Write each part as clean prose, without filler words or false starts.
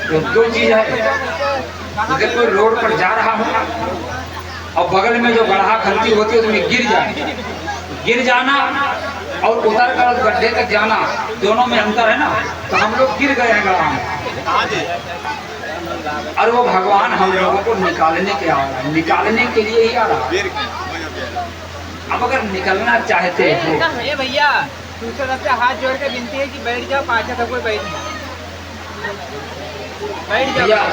तो दो चीज है, अगर कोई रोड पर जा रहा हो और बगल में जो गड्ढा खलती होती है उसमें गिर जाना और उतर कर उस गड्ढे तक जाना, दोनों में अंतर है ना। तो हम लोग गिर गए हैं गड्ढा में, और वो भगवान हम लोगों को निकालने के लिए ही आ रहा। अब अगर निकलना चाहते हो भैया, दूसरे तरफ से हाथ जोड़ के विनती है कि बैठ जाओ, पाछा सब कोई बैठ जाओ।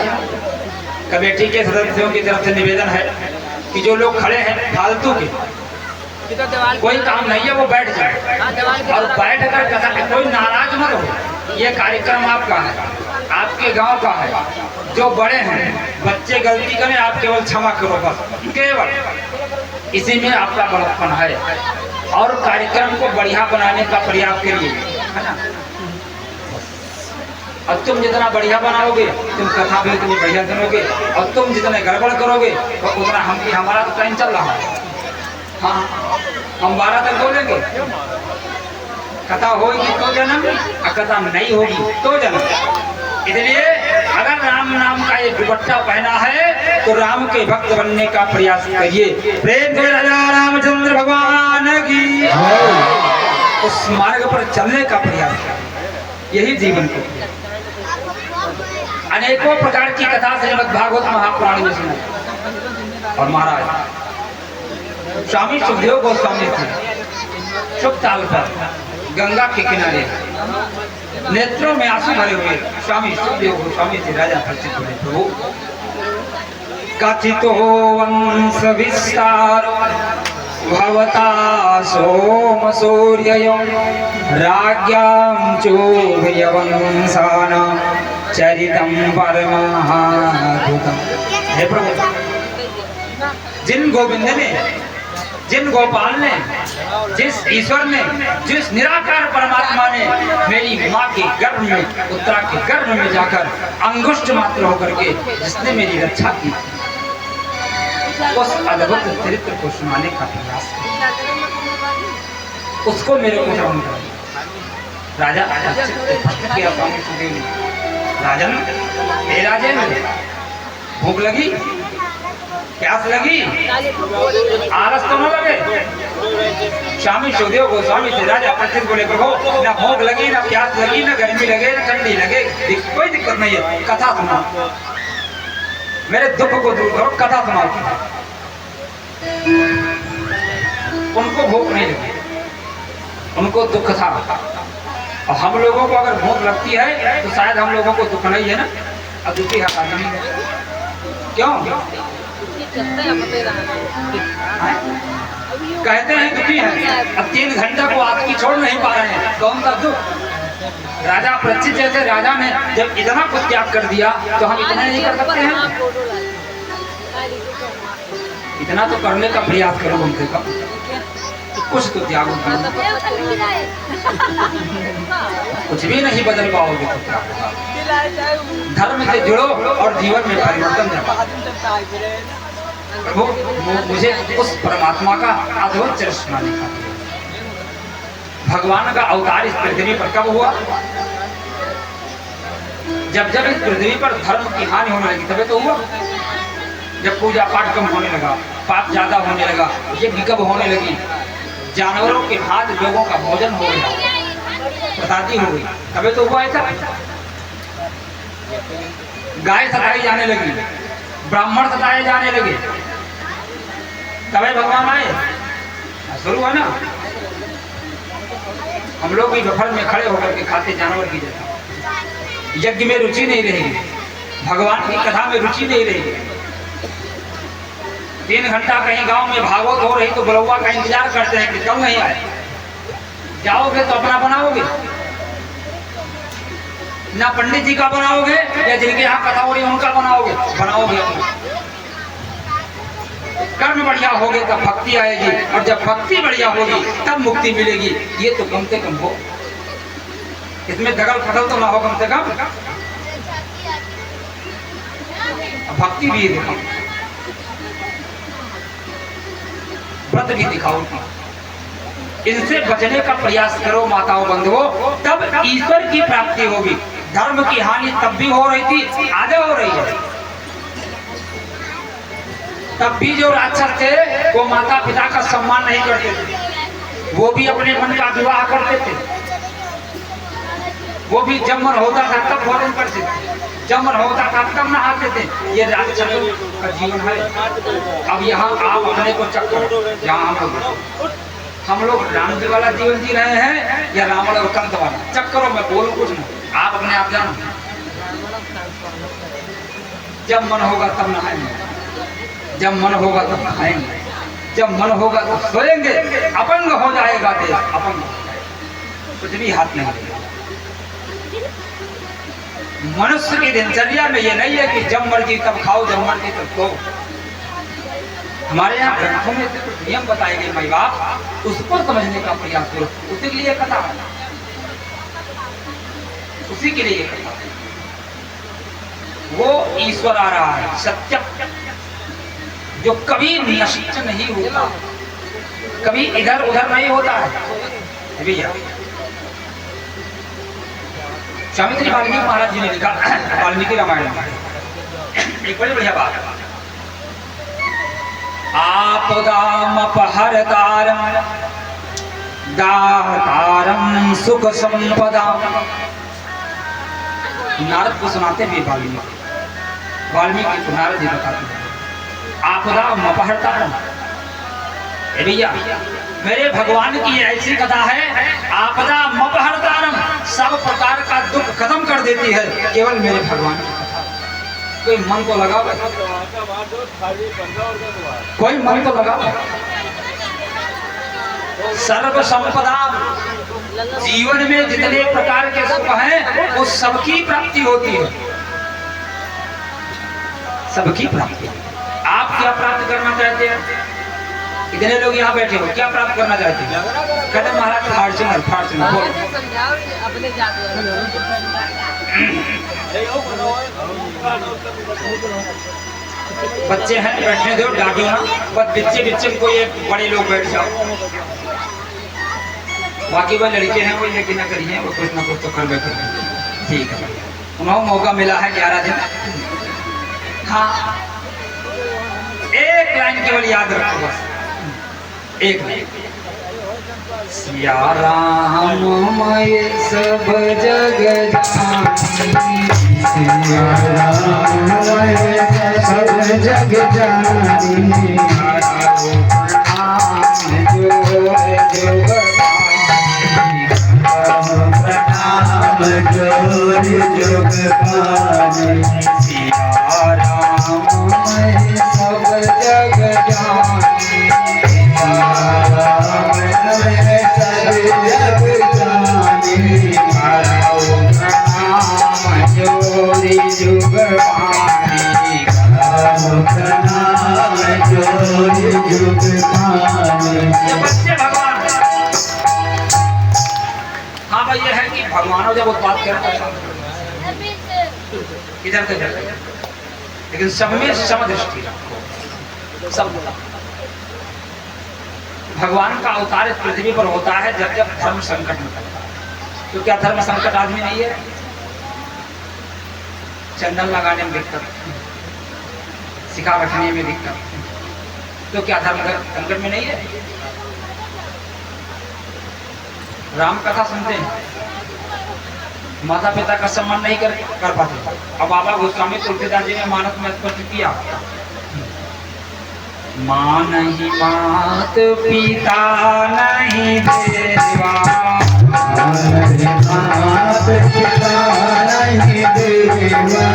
कमेटी के सदस्यों की तरफ से निवेदन है कि जो लोग खड़े हैं फालतू के, कोई काम नहीं है, वो बैठ जाए और बैठ कर कथा। कोई नाराज मत हो, ये कार्यक्रम आपका है, आपके गांव का है। जो बड़े हैं, बच्चे गलती करें आप केवल क्षमा करो, बस केवल इसी में आपका बड़प्पन है। और कार्यक्रम को बढ़िया बनाने का प्रयास करिए, है ना। और तुम जितना बढ़िया बनाओगे, तुम कथा भी उतनी बढ़िया सुनोगे, और तुम जितने गड़बड़ करोगे तो उतना हमारा तो टाइम चल रहा है। हाँ, हम 12 तक बोलेंगे, कथा होगी तो जन्म, और कथा नहीं होगी तो जन्म। इसलिए अगर राम नाम का ये दुपट्टा पहना है तो राम के भक्त बनने का प्रयास करिए। प्रेम से राजा रामचंद्र भगवान की, उस मार्ग पर चलने का प्रयास करिए, यही जीवन को। अनेकों प्रकार की कथा श्रीमद् भागवत महापुराण में सुना। और महाराज स्वामी सुखदेव गोस्वामी थे शुभ ताल पर गंगा के किनारे, नेत्रों में आंसू भरे हुए स्वामी सुखदेव गोस्वामी थे। राजा हर्षित हुए, प्रभु कथितो वंश विस्तार भवता सोम सूर्ययों राज्ञां चोभयवंशानां चरितं परमाद्भुतम्। हे प्रभु, जिन गोविंद ने, जिन गोपाल ने, जिस ईश्वर ने, जिस निराकार परमात्मा ने मेरी माँ के गर्भ में, उत्तरा के गर्भ में जाकर अंगुष्ठ मात्र होकर के जिसने मेरी रक्षा की, उस अद्भुत चरित्र को सुनाने का प्रयास, उसको मेरे को श्रवण करो। राजा स्वामी सुखदेव ने, राजन, हे राजन, भूख लगी, प्यास लगी, आलस तो न लगे। स्वामी सुखदेव गोस्वामी से राजा प्रसिद्ध बोले, प्रभु ना भूख लगी, ना प्यास लगी, ना गर्मी लगे, ना ठंडी लगे, कोई दिक्कत नहीं है, कथा सुना, मेरे दुख को दूर करो, कथा सुनाओ। उनको भूख नहीं लगी, उनको दुख था। और हम लोगों को अगर भूख लगती है तो शायद हम लोगों को दुख नहीं है ना, अब दुखी है आदमी। क्यों कहते हैं दुखी है? अब 3 घंटा को आग की छोड़ नहीं पा रहे हैं, कौन सा दुख। राजा परीक्षित जैसे राजा ने जब इतना कुछ त्याग कर दिया तो हम इतना नहीं कर सकते हैं? इतना तो करने का प्रयास करो, कम से कम कुछ तो त्याग करो। कुछ भी नहीं बदल पाओगे तो क्या होगा। धर्म से जुड़ो और जीवन में परिवर्तन देखो। मुझे उस परमात्मा का अद्भुत चरित्र सुनाने का। भगवान का अवतार इस पृथ्वी पर कब हुआ? जब जब इस पृथ्वी पर धर्म की हानि होने लगी तभी तो हुआ। जब पूजा पाठ कम होने लगा, पाप ज्यादा होने लगा, यज्ञ कब होने लगी, जानवरों के भांति लोगों का भोजन हो गया, प्रसादी हो गई, तभी तो हुआ ऐसा। गाय सताई जाने लगी, ब्राह्मण सताए जाने लगे, तभी भगवान आए, शुरू है ना। हम लोग भी दोपहर में खड़े होकर के खाते जानवर की जैसा। यज्ञ में रुचि नहीं रहेगी, भगवान की कथा में रुचि नहीं रहेगी। 3 घंटा कहीं गांव में भागवत हो रही तो बलौआ का इंतजार करते हैं कि कब नहीं आए। जाओगे तो अपना बनाओगे, ना पंडित जी का बनाओगे या जिनके यहाँ कथा हो रही है उनका बनाओगे अपना। कर्म बढ़िया होगे तब भक्ति आएगी, और जब भक्ति बढ़िया होगी तब मुक्ति मिलेगी। ये तो कम से कम हो, इसमें दगल फटल तो ना हो कम से कम। भक्ति भी दिखाओ, व्रत भी दिखाओ, इनसे बचने का प्रयास करो माताओं बंधुओं, तब ईश्वर की प्राप्ति होगी। धर्म की हानि तब भी हो रही थी, आज हो रही है। तब भी जो राक्षस थे वो माता पिता का सम्मान नहीं करते थे, वो भी अपने मन का विवाह करते थे। वो भी जब मन होता था तब भोजन करते थे, जब मन होता था तब नहाते थे। ये राक्षसों का जीवन है। अब यहाँ आप अपने को चक्कर, जहाँ हम लोग राम जी वाला जीवन जी रहे हैं या रावण और कंस वाला, चक्करों में बोलूं कुछ नहीं, आप अपने आप जानो। जब मन होगा तब नहाएंगे, जब मन होगा तब नहाएंगे, जब मन होगा तब सोएंगे। अपंग हो जाएगा देश, अपंग, कुछ भी हाथ नहीं देगा। मनुष्य की दिनचर्या में ये नहीं है कि जब मर्जी तब खाओ, जब मर्जी तब सो। हमारे यहाँ ग्रंथों में कुछ नियम बताए गए माई बाप, उसको समझने का प्रयास करो। उसी के लिए कथा है, उसी के लिए कथा। वो ईश्वर आ रहा है सत्य, जो कभी नष्ट नहीं होता, कभी इधर उधर नहीं होता है। भैया स्वामी श्री वाल्मीकि महाराज जी ने लिखा वाल्मीकि रामायण में एक बड़ी बढ़िया बात है। आपदाम अपहरतारम दातारम सुख संपदा। नारद को सुनाते भी वाल्मीकि को नारद जी बताते हैं आपदाम अपहरतारम। भैया मेरे भगवान की ऐसी कथा है, आपदा अपहरतारम, सब प्रकार का दुख खत्म कर देती है केवल मेरे भगवान की कथा। कोई मन तो लगा, कोई मन तो लगा। सर्व संपदा, जीवन में जितने प्रकार के सुख हैं वो सबकी प्राप्ति होती है, सबकी प्राप्ति। आप क्या प्राप्त करना चाहते हैं? इतने लोग यहाँ बैठे हो, क्या प्राप्त करना चाहते हैं? कहते महाराज फार्चुनर, फार्चुनर बोल। बच्चे हैं बैठने दो, डांटो ना, बस बच्चे बच्चे को ये बड़े लोग बैठ जाओ। बाकी वो लड़के हैं वो लेकिन न करिए, वो कुछ ना कुछ तो कर बैठे। ठीक है, उन्हें मौका मिला है 11 दिन। हाँ एक लाइन केवल याद रखो, बस एक लाइन। सिया राम मैं सब जग जानी, सिया राम मैं सब जग जानी, प्रणाम जोर जुग पानी। सिया राम मैं सब जग जानी, हाँ भाई ये है कि भगवानों जब उत्पाद करते हैं इधर से इधर, लेकिन सब में समदृष्टि रखो। सब भगवान का अवतार इस पृथ्वी पर होता है जब जब धर्म संकट में पड़ता है। तो क्या धर्म संकट आदमी नहीं है? चंदन लगाने में दिक्कत, सिखा रखने में दिक्कत, तो क्या धर्म संकट में नहीं है? राम कथा सुनते हैं, माता पिता का सम्मान नहीं कर पाते। अब बाबा गोस्वामी तुलसीदास जी ने मानस में स्पष्ट किया, माँ नहीं मात पिता नहीं देवा, मात पिता नहीं देवा,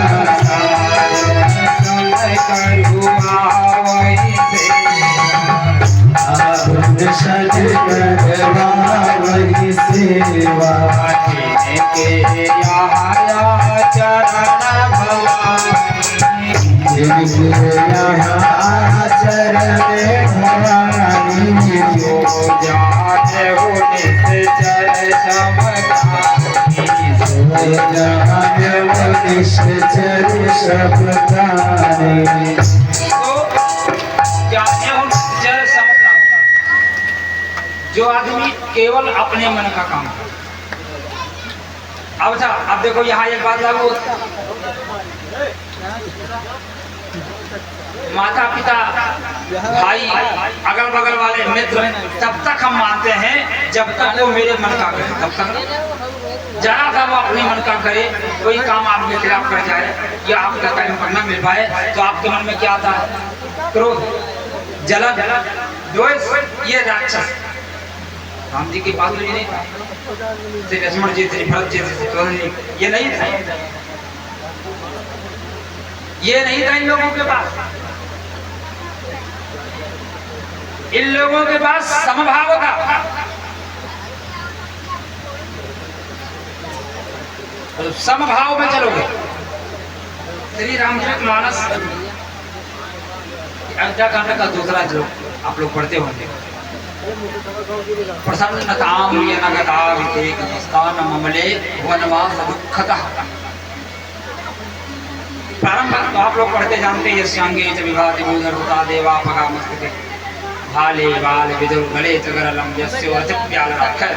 समय करुआ वही सज करवा वही सेवा, के यहाँ चरण भवानी, यहाँ चरण भवानी, जो जाने हो निश्चर समदानी, जो जाने हो निश्चर समदानी। जो आदमी केवल अपने मन का काम करे, अच्छा अब देखो यहाँ एक बात लागू, माता पिता भाई अगल बगल वाले मित्र तब तक हम मानते हैं जब तक वो मेरे मन का करे, तब तक जरा सा वो अपने मन का करे, कोई काम आपके खिलाफ कर जाए या आपका टाइम पर न मिल पाए तो आपके मन में क्या आता है? क्रोध, जलन, द्वेष, ये राक्षस। राम जी की बात में नहीं था, श्री लक्ष्मण जी, श्री भरत जी, ये नहीं था, ये नहीं था इन लोगों के पास। इन लोगों के पास समभाव था। तो समभाव में चलोगे। श्री रामचरित मानस अयोध्याकांड का दूसरा जो आप लोग पढ़ते होंगे, प्रसन्नताम येनगता वितेकस्तान ममले वनवास दुःखतः। प्रारंभ तो आप लोग पढ़ते जानते हैं, यस्यांगे च विभाति भूधरता देवा पगामस्ते भाले बाल विदुर गले चगरलम यस्य वचप्याल रखै।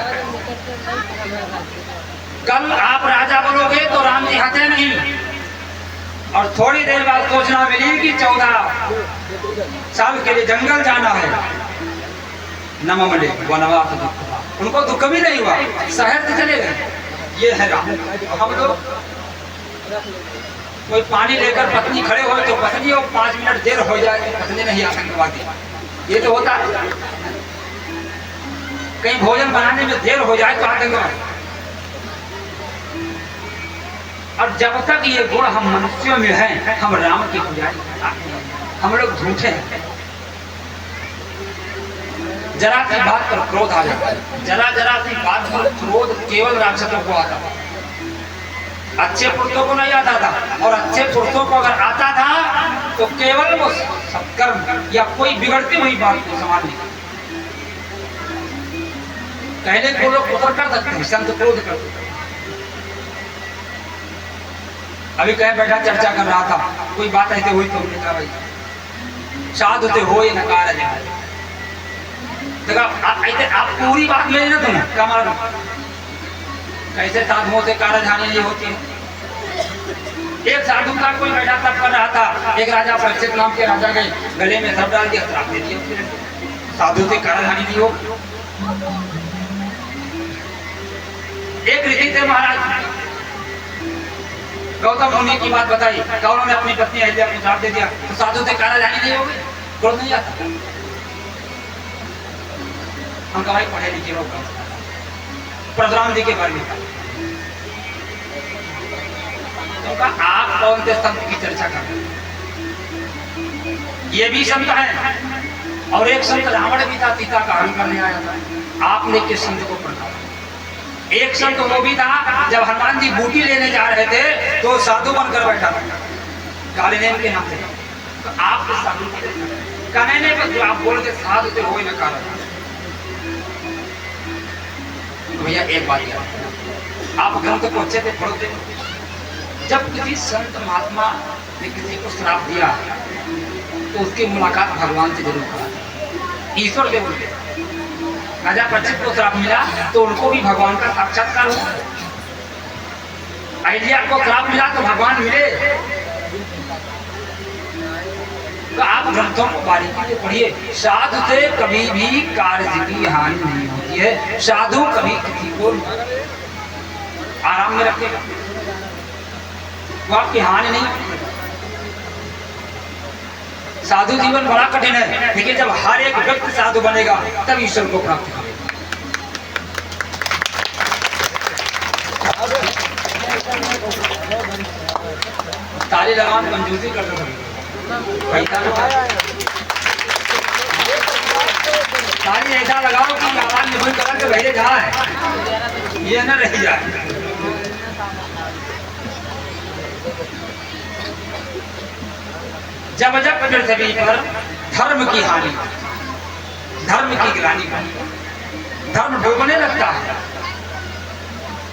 कल आप राजा बनोगे तो राम जी हते नहीं, और थोड़ी देर बाद सूचना मिली कि 14 साल के लिए जंगल जाना है। न ममले वनवास दुःख, उनको दुख भी नहीं हुआ, शहर से चले गए। ये है राम। हम लोग कोई पानी लेकर पत्नी खड़े हो तो पत्नी और 5 मिनट देर हो जाए, पत्नी नहीं आतंकवादी, ये तो होता है। कहीं भोजन बनाने में देर हो जाए तो आतंकवादी। और जब तक ये गुण हम मनुष्यों में हैं, हम राम की पुजारी, हम लोग झूठे हैं। जरा सी बात पर क्रोध आ जाता है, जरा सी बात पर क्रोध केवल राक्षसों को आता था, अच्छे पुरुषों को नहीं आता था। और अच्छे पुरुषों को अगर आता था तो केवल वो सत्कर्म या कोई बिगड़ती हुई बात को संभालने, कहने को लोग उतर कर सकते हैं, संत क्रोध करते। अभी कहे बैठा चर्चा कर रहा था, कोई बात ऐसे हुई तो हमने कहा भाई साधु से हो न कारज। आप पूरी बात ले ना, तुम कमाल कैसे साधुओं से कारज हानि नहीं होती है। एक साधु का कोई बैठा तब कर रहा था, एक राजा परीक्षित नाम के राजा गए, गले में सब डाल दिया, श्राप दे दिया, साधु से कारज हानि नहीं हो। एक ऋषि थे महाराज, गौतम मुनि की बात बताई, कौरव ने अपनी पत्नी अहिल्या को श्राप दे दिया, तो साधु से कारज हानि नहीं होगी, क्रोध नहीं आता। हम कमाई पढ़े लिखे लोग, परशुराम जी के बारे में तो आप कौन से संत की चर्चा कर रहे हैं? ये भी संत है, और एक संत रावण भी था, सीता का हरण करने आया था। आपने किस संत को पढ़ा? एक संत वो भी था, जब हनुमान जी बूटी लेने जा रहे थे तो साधु बनकर बैठा था, काले नेम के नाम से। तो आप किस साधु को कहने पर जो आप बोल के साधु से हो न कारण। भैया एक बात याद, आप ग्रंथ को अच्छे से पढ़ोगे, जब किसी संत महात्मा ने किसी को श्राप दिया तो उसकी मुलाकात भगवान से जरूर करा। ईश्वर से बोलते, राजा परीक्षित को श्राप मिला तो उनको भी भगवान का साक्षात्कार हुआ। अहिल्या को श्राप मिला तो भगवान मिले। तो आप ग्रंथों को बारीकी से पढ़िए। साधु से कभी भी कार्य की हानि नहीं होती है, साधु कभी किसी को आराम में रखेगा, वो आपकी हानि नहीं। साधु जीवन बड़ा कठिन है, लेकिन जब हर एक व्यक्ति साधु बनेगा तब ईश्वर को प्राप्त करेगा। ताली लगान कंजूसी कर दो, ताली ऐसा लगाओ कि आवाज निभल कर के बहरे जाए, ये न रह जाए। जब जब पृथ्वी पर धर्म की हानि, धर्म की गिरानी, धर्म डूबने लगता है।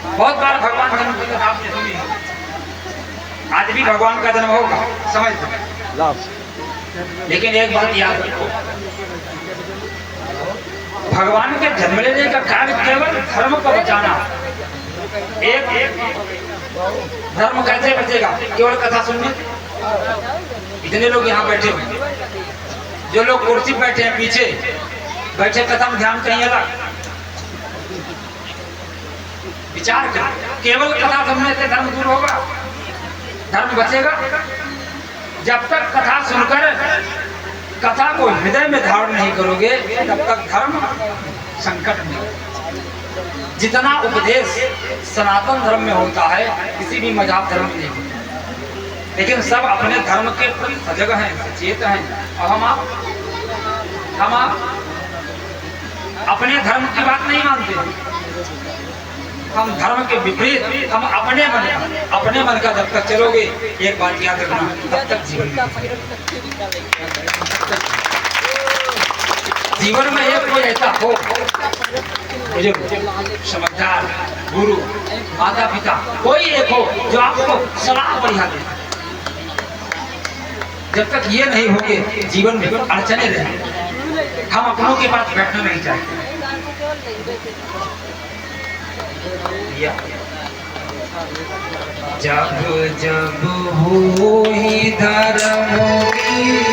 बहुत बार भगवान जन्म की कथा आपने सुनी, आज भी भगवान का जन्म होगा, समझ लो। लेकिन एक बात याद रखो, भगवान के जन्म लेने का कार्य केवल धर्म को बचाना, एक धर्म कैसे बचेगा? केवल कथा सुनने। इतने लोग यहाँ बैठे हुए, जो लोग कुर्सी बैठे हैं पीछे बैठे, कथा में ध्यान कहीं अलग। विचार कर, केवल कथा सुनने से धर्म दूर होगा? धर्म बचेगा? जब तक कथा सुनकर कथा को हृदय में धारण नहीं करोगे तब तक धर्म संकट में। जितना उपदेश सनातन धर्म में होता है किसी भी मजहब धर्म में नहीं होता, लेकिन सब अपने धर्म के प्रति सजग हैं, सचेत हैं। और हम आप अपने धर्म की बात नहीं मानते। हम धर्म के विपरीत, हम अपने मन का जब तक चलोगे, एक बात याद रखना, तब तक जीवन में एक कोई ऐसा हो, समझदार गुरु, माता पिता, कोई एक हो जो आपको सलाह बढ़िया दे। जब तक ये नहीं होंगे जीवन में अड़चने रहेंगे। हम अपनों के पास बैठना नहीं चाहते। जब जब हो ही धर्म की